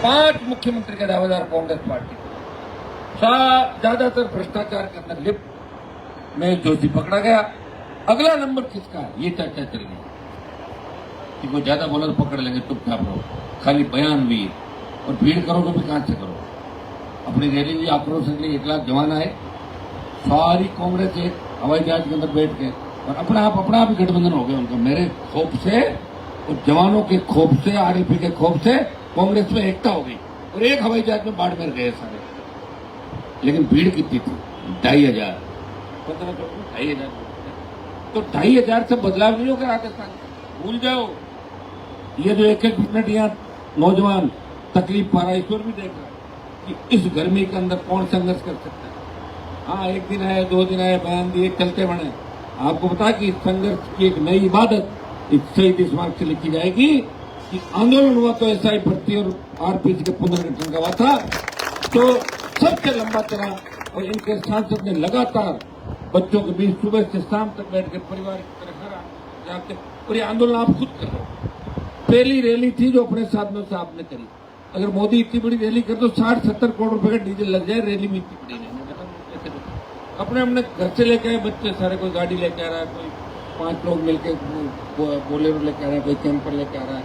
5 मुख्यमंत्री के दावेदार कांग्रेस पार्टी, ज्यादातर भ्रष्टाचार के अंदर लिप्त में जोशी पकड़ा गया। अगला नंबर किसका है, ये चर्चा चल रही है कि कोई ज्यादा बोला तो पकड़ लेंगे, चुपचाप रहो, खाली बयान वीर और भीड़ करो तो भी कहां से करो। अपनी रैली लिए आक्रोश के लिए 1 लाख जवान आए, सारी कांग्रेस एक हवाई जहाज के अंदर बैठ के और अपना आप ही गठबंधन हो गया उनका। मेरे खौफ से और जवानों के खौफ से, आरएलपी के खौफ से कांग्रेस में एकता हो गई और एक हवाई जहाज में बाड़मेर गए सारे। लेकिन भीड़ कितनी थी, 2,500, 2,500। तो 2,500 से बदलाव नहीं होगा राजस्थान, भूल जाओ। ये जो एक मिनट यहाँ नौजवान तकलीफ पा रहा है, ईश्वर भी देख रहा है कि इस गर्मी के अंदर कौन संघर्ष कर सकता है। हाँ, 1 दिन आए, 2 दिन आए, बयान दिए, चलते बने। आपको पता कि संघर्ष की एक नई इबादत इस शहीद स्मारक से लिखी जाएगी कि आंदोलन हुआ तो एसआई भर्ती और आरपीसी के पुनर्गठन का हुआ था, तो सबसे लंबा चला। और इनके सांसद ने लगातार बच्चों के बीच सुबह से शाम तक बैठ के परिवार की तरह खड़ा जाते। और ये आंदोलन आप खुद कर रहे हो। पहली रैली थी जो अपने साधनों से आपने करी। अगर मोदी इतनी बड़ी रैली कर तो 60-70 करोड़ रुपए का डीजल लग जाए, रैली में इतनी बड़ी नहीं। अपने घर से लेके आए बच्चे सारे, कोई गाड़ी लेके आ रहा है, कोई 5 लोग मिलके बोलेरो लेके आ रहा है, कोई कैंपर लेके आ रहा है,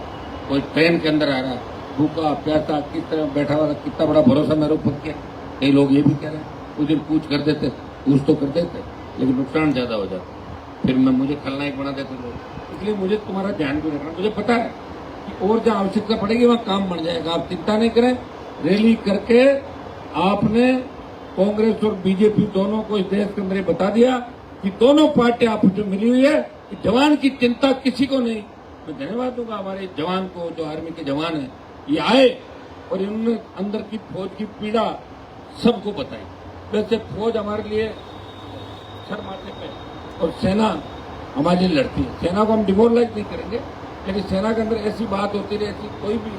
कोई ट्रेन के अंदर आ रहा है, भूखा प्यासा किस तरह बैठा हुआ, कितना बड़ा भरोसा मेरे ऊपर किया। कई लोग ये भी कह रहे हैं उस दिन पूछ कर देते, पूछ तो कर देते लेकिन नुकसान ज्यादा हो जाता, फिर मुझे खलनायक बना देते लोग। इसलिए मुझे तुम्हारा ध्यान भी रखना। मुझे पता है कि और जहाँ आवश्यकता पड़ेगी वहाँ काम बन जाएगा, आप चिंता नहीं करें। रैली करके आपने कांग्रेस और बीजेपी दोनों को इस देश के अंदर बता दिया कि दोनों पार्टियां आपस में मिली हुई है कि जवान की चिंता किसी को नहीं। मैं धन्यवाद दूंगा हमारे जवान को, जो आर्मी के जवान हैं, ये आए और इन्होंने अंदर की फौज की पीड़ा सबको बताई। वैसे फौज हमारे लिए सर माथे पे और सेना हमारे लिए लड़ती है। सेना को हम डिमोरलाइज नहीं करेंगे, लेकिन सेना के अंदर ऐसी बात होती है, ऐसी कोई भी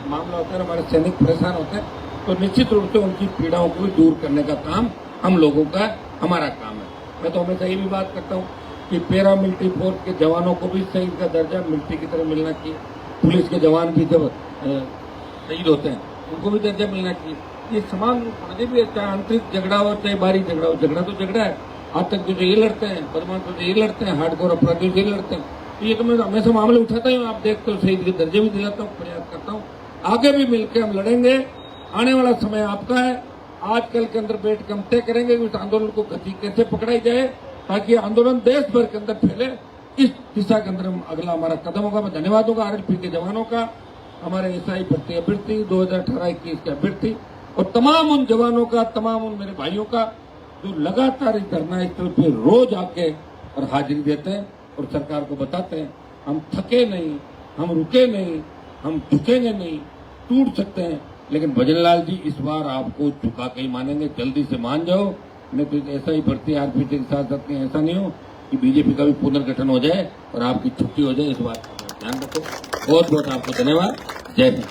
मामला होता है, हमारे सैनिक परेशान होते हैं, तो निश्चित रूप से उनकी पीड़ाओं को भी दूर करने का काम हम लोगों का, हमारा काम है। मैं तो हमेशा ये भी बात करता हूँ कि पैरा मिलिट्री फोर्स के जवानों को भी शहीद का दर्जा मिलिट्री की तरह मिलना चाहिए। पुलिस के जवान भी जब शहीद होते हैं उनको भी दर्जा मिलना चाहिए। ये समान आगे भी, चाहे आंतरिक झगड़ा हो चाहे बाहरी झगड़ा हो, झगड़ा तो झगड़ा है। आतंक जो ये लड़ते हैं, बदमाश तो ये लड़ते हैं, हार्डकोर अपराधी से लड़ते हैं। तो ये तो मैं हमेशा मामले उठाता हूँ, आप देखते हो, शहीद के दर्जे भी दिलाता हूँ, प्रयास करता हूँ। आगे भी मिलकर हम लड़ेंगे। आने वाला समय आपका है। आजकल के अंदर बैठ कर हम तय करेंगे कि इस आंदोलन को गति कैसे पकड़ाई जाए ताकि आंदोलन देश भर के अंदर फैले। इस दिशा के अंदर हम अगला हमारा कदम होगा। मैं धन्यवाद दूंगा आरएलपी के जवानों का, हमारे एसआई भर्ती अभ्यर्थी 2018-21 के अभ्यर्थी और तमाम उन जवानों का, तमाम उन मेरे भाइयों का जो लगातार इस धरना स्थल पे रोज आके और हाजिरी देते हैं और सरकार को बताते हैं हम थके नहीं, हम रुके नहीं, हम झुकेंगे नहीं। टूट सकते हैं लेकिन भजनलाल जी इस बार आपको झुका के ही मानेंगे। जल्दी से मान जाओ, नहीं तो ऐसा ही भर्ती आरपीसी के साथ साथ ऐसा नहीं हो कि बीजेपी का भी पुनर्गठन हो जाए और आपकी छुट्टी हो जाए। इस बात का ध्यान रखो। बहुत बहुत आपको धन्यवाद। जय हिंद।